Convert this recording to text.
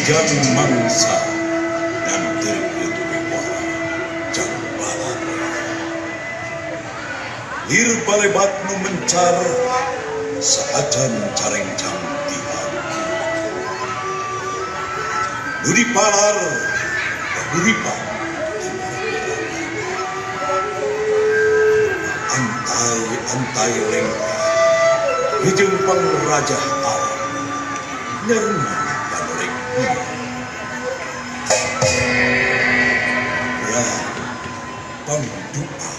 Jang mangsa nganterkeun bewara jang balat. Lir balebat nu mencar saajan carencang tihan. Nu dipalar kahuripan antai lengkah hijau pangrajah alam nyerenang panorek ya pangdoa